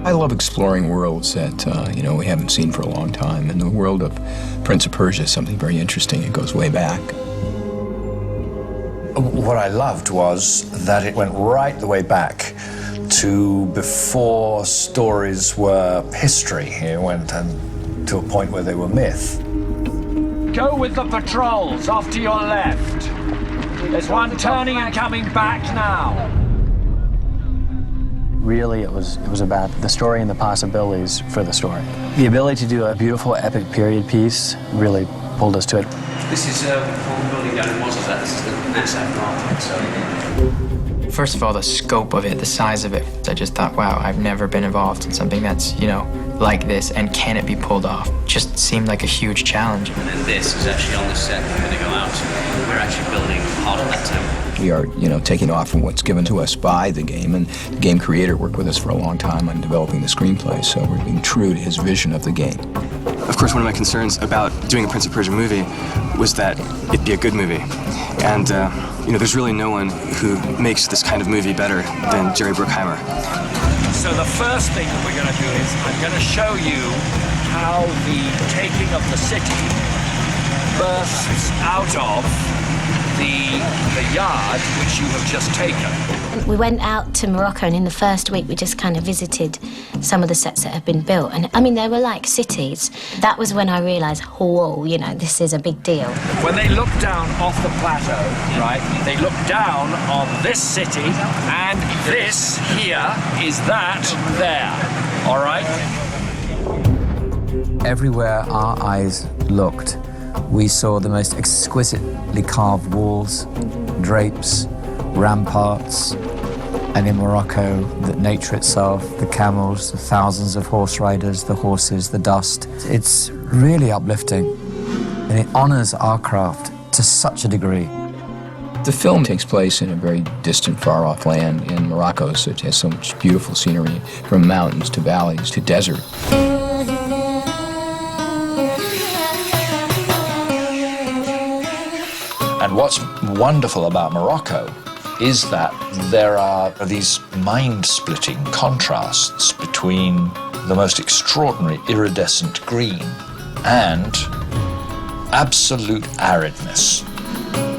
I love exploring worlds that, we haven't seen for a long time. And the world of Prince of Persia is something very interesting. It goes way back. What I loved was that it went right the way back to before stories were history. It went to a point where they were myth. Go with the patrols off to your left. There's one turning and coming back now. Really, it was about the story and the possibilities for the story. The ability to do a beautiful, epic period piece really pulled us to it. This is before the building down in Moscow. This is the NASA market. So. First of all, the scope of it, the size of it. I just thought, wow, I've never been involved in something that's, like this, and can it be pulled off? Just seemed like a huge challenge. And then this is actually on the set we're going to go out. We're actually building part of that temple. We are, taking off from what's given to us by the game, and the game creator worked with us for a long time on developing the screenplay, so we're being true to his vision of the game. Of course, one of my concerns about doing a Prince of Persia movie was that it'd be a good movie. And, there's really no one who makes this kind of movie better than Jerry Bruckheimer. So the first thing that we're going to do is I'm going to show you how the taking of the city bursts out of the yard which you have just taken. We went out to Morocco, and in the first week we just kind of visited some of the sets that have been built. And I mean, they were like cities. That was when I realised, whoa, this is a big deal. When they look down off the plateau, right, they look down on this city, and this here is that there, all right? Everywhere our eyes looked, we saw the most exquisitely carved walls, drapes, ramparts, and in Morocco, the nature itself, the camels, the thousands of horse riders, the horses, the dust. It's really uplifting, and it honors our craft to such a degree. The film takes place in a very distant, far-off land in Morocco, so it has so much beautiful scenery, from mountains to valleys to desert. And what's wonderful about Morocco is that there are these mind-splitting contrasts between the most extraordinary iridescent green and absolute aridness.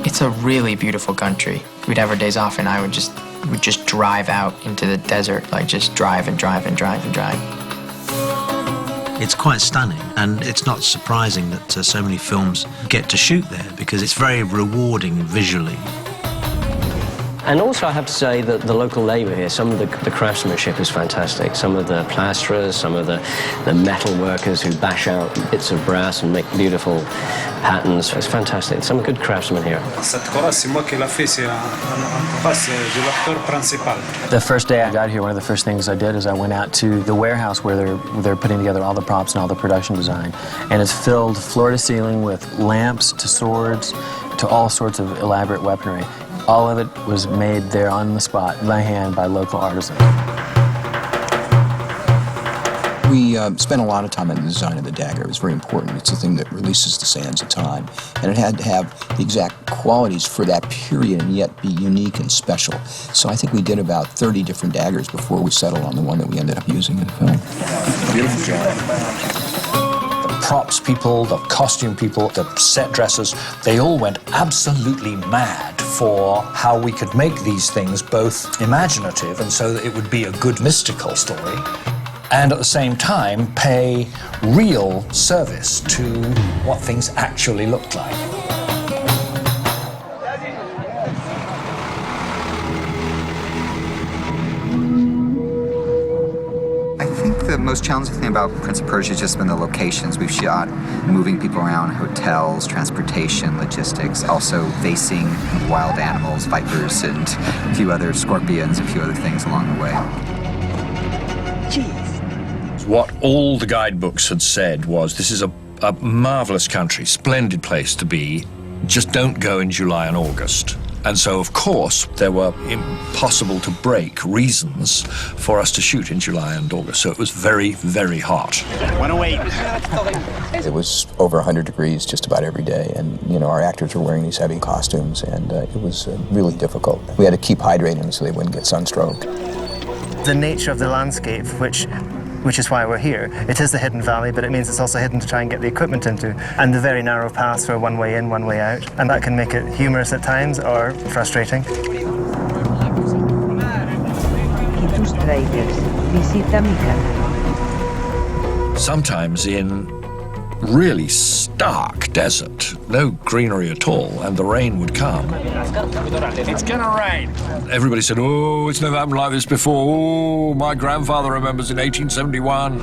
It's a really beautiful country. We'd have our days off, and I would just drive out into the desert, like just drive and drive and drive and drive. It's quite stunning, and it's not surprising that so many films get to shoot there, because it's very rewarding visually. And also I have to say that the local labour here, some of the craftsmanship is fantastic. Some of the plasterers, some of the metal workers who bash out bits of brass and make beautiful patterns. It's fantastic. Some good craftsmen here. The first day I got here, one of the first things I did is I went out to the warehouse where they're putting together all the props and all the production design. And it's filled floor to ceiling with lamps to swords to all sorts of elaborate weaponry. All of it was made there on the spot, by hand, by local artisans. We spent a lot of time on the design of the dagger. It was very important. It's the thing that releases the sands of time. And it had to have the exact qualities for that period and yet be unique and special. So I think we did about 30 different daggers before we settled on the one that we ended up using in the film. Beautiful job. The props people, the costume people, the set dressers, they all went absolutely mad for how we could make these things both imaginative and so that it would be a good mystical story, and at the same time pay real service to what things actually looked like. The most challenging thing about Prince of Persia has just been the locations we've shot, moving people around, hotels, transportation, logistics, also facing wild animals, vipers, and a few other scorpions, a few other things along the way. Jeez. What all the guidebooks had said was, this is a marvelous country, splendid place to be, just don't go in July and August. And so, of course, there were impossible to break reasons for us to shoot in July and August. So it was very, very hot. It was over 100 degrees just about every day. And, our actors were wearing these heavy costumes, and it was really difficult. We had to keep hydrating them so they wouldn't get sunstroke. the nature of the landscape, which is why we're here. It is the hidden valley, but it means it's also hidden to try and get the equipment into, and the very narrow paths for one way in, one way out. And that can make it humorous at times or frustrating. Tus tráilers. Visita mi canal. Sometimes in really stark desert, no greenery at all, and the rain would come. It's gonna rain. Everybody said, oh, it's never happened like this before. Oh, my grandfather remembers in 1871.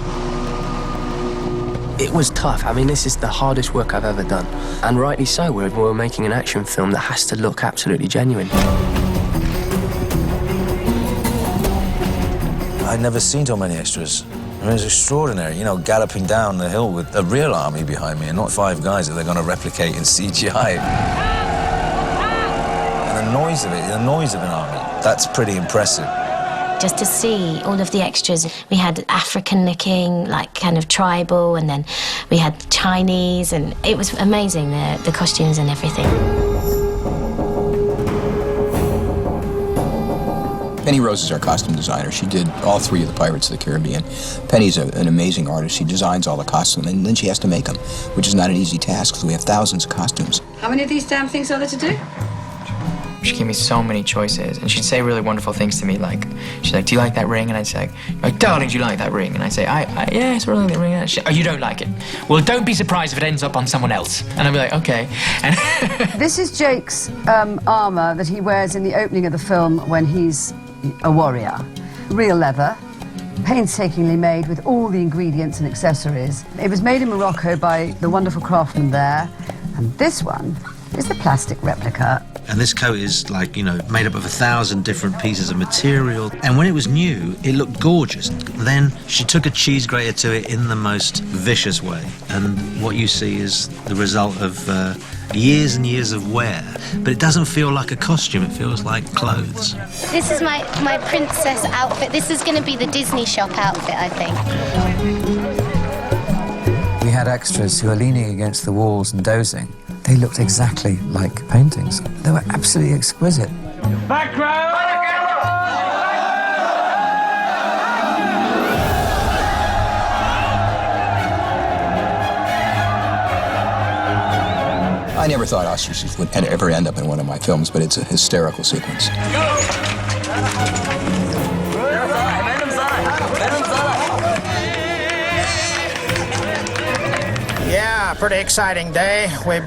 It was tough. I mean, this is the hardest work I've ever done. And rightly so, we're making an action film that has to look absolutely genuine. I'd never seen so many extras. I mean, it was extraordinary, you know, galloping down the hill with a real army behind me and not 5 guys that they're going to replicate in CGI. And the noise of it, the noise of an army, that's pretty impressive. Just to see all of the extras. We had African looking, like kind of tribal, and then we had Chinese, and it was amazing, the costumes and everything. Penny Rose is our costume designer. She did all 3 of the Pirates of the Caribbean. Penny's an amazing artist. She designs all the costumes, and then she has to make them, which is not an easy task because we have thousands of costumes. How many of these damn things are there to do? She gave me so many choices, and she'd say really wonderful things to me, like, she's like, do you like that ring? And I'd say, like, darling, do you like that ring? And I'd say, yeah, it's really like the ring. And oh, you don't like it? Well, don't be surprised if it ends up on someone else. And I'd be like, okay. And This is Jake's armor that he wears in the opening of the film when he's a warrior. Real leather, painstakingly made with all the ingredients and accessories. It was made in Morocco by the wonderful craftsman there, and this one is the plastic replica. And this coat is like, you know, made up of 1,000 different pieces of material. And when it was new, it looked gorgeous. Then she took a cheese grater to it in the most vicious way. And what you see is the result of years and years of wear. But it doesn't feel like a costume, it feels like clothes. This is my princess outfit. This is going to be the Disney shop outfit, I think. We had extras who were leaning against the walls and dozing. They looked exactly like paintings. They were absolutely exquisite. Background! I never thought ostriches would ever end up in one of my films, but it's a hysterical sequence. Yeah, pretty exciting day. We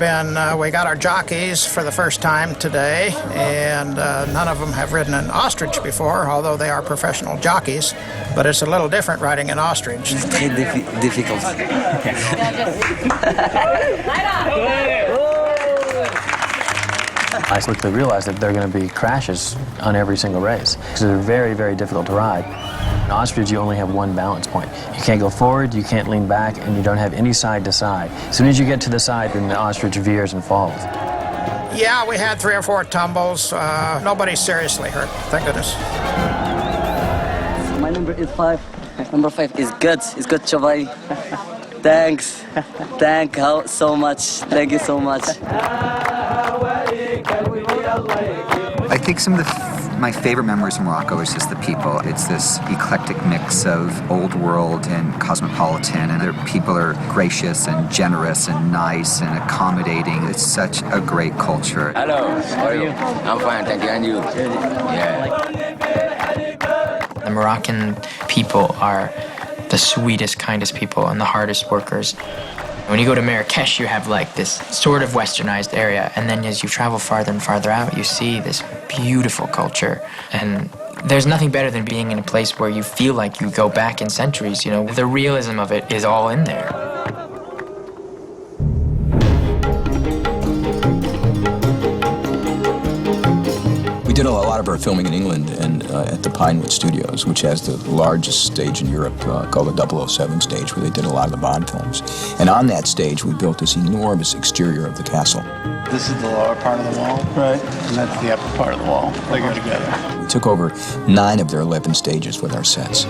got our jockeys for the first time today, and none of them have ridden an ostrich before, although they are professional jockeys. But it's a little different riding an ostrich. It's very difficult. I quickly realized that there are going to be crashes on every single race because they're very, very difficult to ride. In ostrich, you only have one balance point. You can't go forward, you can't lean back, and you don't have any side to side. As soon as you get to the side, then the ostrich veers and falls. Yeah, we had 3 or 4 tumbles. Nobody's seriously hurt, thank goodness. My number is 5. Number 5 is good. It's good, Chavai. Thanks. Thank you so much. Thank you so much. I think some of my favorite memories from Morocco is just the people. It's this eclectic mix of old world and cosmopolitan, and their people are gracious and generous and nice and accommodating. It's such a great culture. Hello, how are you? I'm fine, thank you, and you? Yeah. The Moroccan people are the sweetest, kindest people and the hardest workers. When you go to Marrakesh, you have like this sort of westernized area, and then as you travel farther and farther out, you see this beautiful culture. And there's nothing better than being in a place where you feel like you go back in centuries, you know. The realism of it is all in there. We did a lot of our filming in England and at the Pinewood Studios, which has the largest stage in Europe called the 007 stage, where they did a lot of the Bond films. And on that stage, we built this enormous exterior of the castle. This is the lower part of the wall, right? And that's the upper part of the wall. They go together. We took over 9 of their 11 stages with our sets.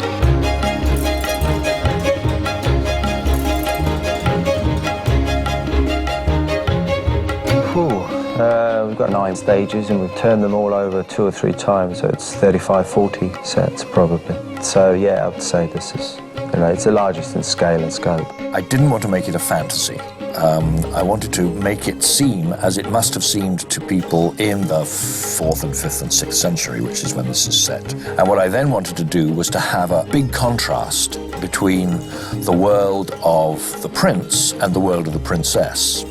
We've got 9 stages and we've turned them all over 2 or 3 times, so it's 35, 40 sets probably. So yeah, I'd say this is, it's the largest in scale and scope. I didn't want to make it a fantasy. I wanted to make it seem as it must have seemed to people in the 4th and 5th and 6th century, which is when this is set. And what I then wanted to do was to have a big contrast between the world of the prince and the world of the princess.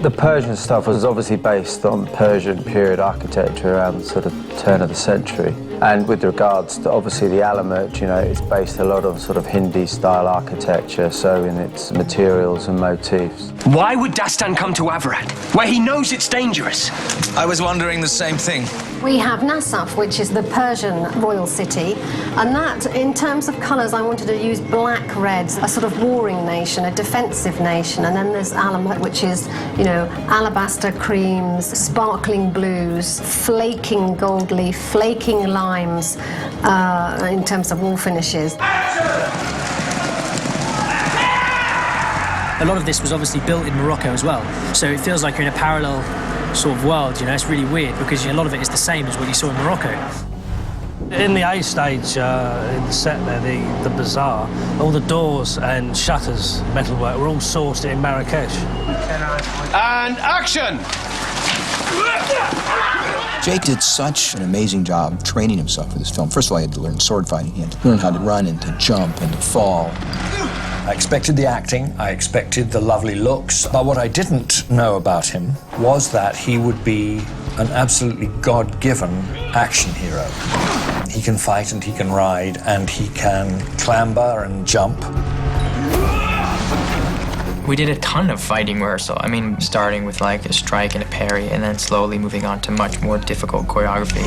The Persian stuff was obviously based on Persian period architecture around the sort of turn of the century. And with regards to obviously the Alamut, it's based a lot on sort of Hindi-style architecture, so in its materials and motifs. Why would Dastan come to Avarat, where he knows it's dangerous? I was wondering the same thing. We have Nassaf, which is the Persian royal city, and that, in terms of colours, I wanted to use black reds, a sort of warring nation, a defensive nation, and then there's Alamut, which is, alabaster creams, sparkling blues, flaking gold leaf, flaking limes, in terms of wall finishes. A lot of this was obviously built in Morocco as well, so it feels like you're in a parallel sort of world, it's really weird because a lot of it is the same as what you saw in Morocco. In the A stage, in the set there, the bazaar, all the doors and shutters, metalwork, were all sourced in Marrakesh. And action! Jake did such an amazing job training himself for this film. First of all, he had to learn sword fighting. He had to learn how to run and to jump and to fall. I expected the acting, I expected the lovely looks, but what I didn't know about him was that he would be an absolutely God-given action hero. He can fight and he can ride and he can clamber and jump. We did a ton of fighting rehearsal. Starting with like a strike and a parry and then slowly moving on to much more difficult choreography.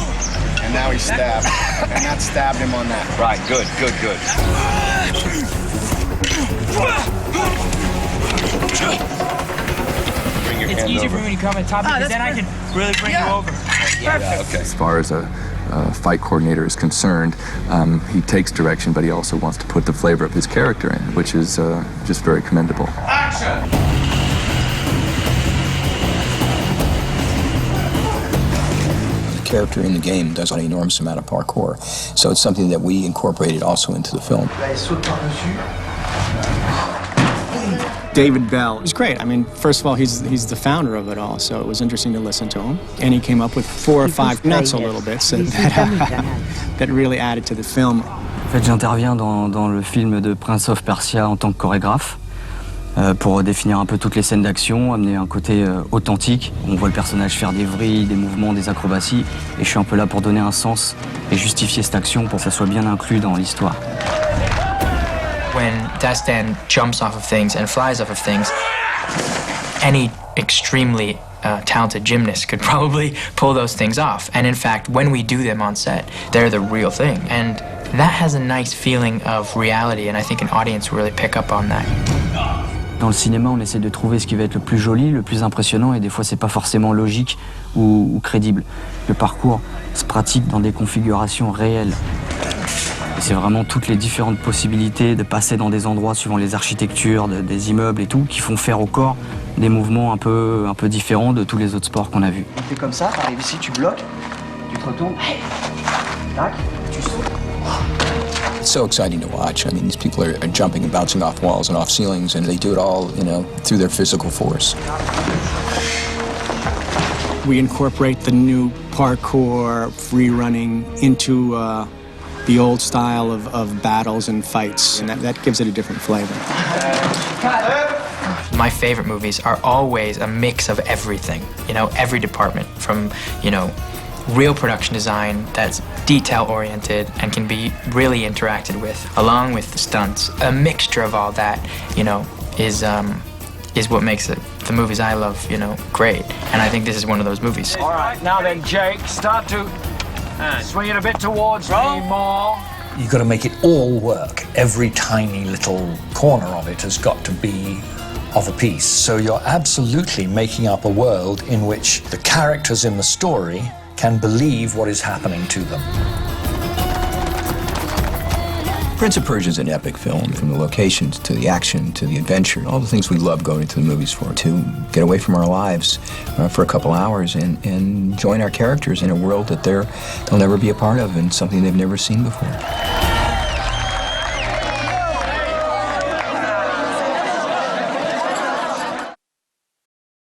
And now he stabbed, and that stabbed him on that. Right, good. It's easier for me to come at top because then I can really bring you over. Perfect. As far as a fight coordinator is concerned, he takes direction, but he also wants to put the flavor of his character in, which is just very commendable. Action! The character in the game does an enormous amount of parkour, so it's something that we incorporated also into the film. David Bell is great. First of all, he's the founder of it all, so it was interesting to listen to him. And he came up with 4 or 5 not-so-little bits that really added to the film. En fait, j'interviens dans le film de Prince of Persia en tant que chorégraphe pour définir un peu toutes les scènes d'action, amener un côté authentique. On voit le personnage faire des vrilles, des mouvements, des acrobaties, et je suis un peu là pour donner un sens et justifier cette action pour que ça soit bien inclus dans l'histoire. When Dastan jumps off of things and flies off of things, any extremely talented gymnast could probably pull those things off. And in fact, when we do them on set, they're the real thing. And that has a nice feeling of reality, and I think an audience will really pick up on that. Dans le cinéma, on essaie de trouver ce qui va être le plus joli, le plus impressionnant, et des fois, c'est pas forcément logique ou crédible. Le parcours se pratique dans des configurations réelles. Et c'est vraiment toutes les différentes possibilités de passer dans des endroits suivant les architectures, des immeubles et tout, qui font faire au corps des mouvements un peu différents de tous les autres sports qu'on a vus. Tu fais comme ça, tu arrives ici, tu bloques, tu te retournes, tac, tu sautes. It's so exciting to watch. These people are jumping and bouncing off walls and off ceilings, and they do it all, through their physical force. We incorporate the new parkour, free running into the old style of battles and fights, and that gives it a different flavor. My favorite movies are always a mix of everything, every department from, real production design that's detail-oriented and can be really interacted with, along with the stunts. A mixture of all that, is what makes the movies I love, great. And I think this is one of those movies. All right, now then, Jake, start to swing it a bit towards me more. You've got to make it all work. Every tiny little corner of it has got to be of a piece. So you're absolutely making up a world in which the characters in the story can believe what is happening to them. Prince of Persia is an epic film, from the locations to the action to the adventure, all the things we love going to the movies for, to get away from our lives for a couple hours and join our characters in a world that they'll never be a part of and something they've never seen before.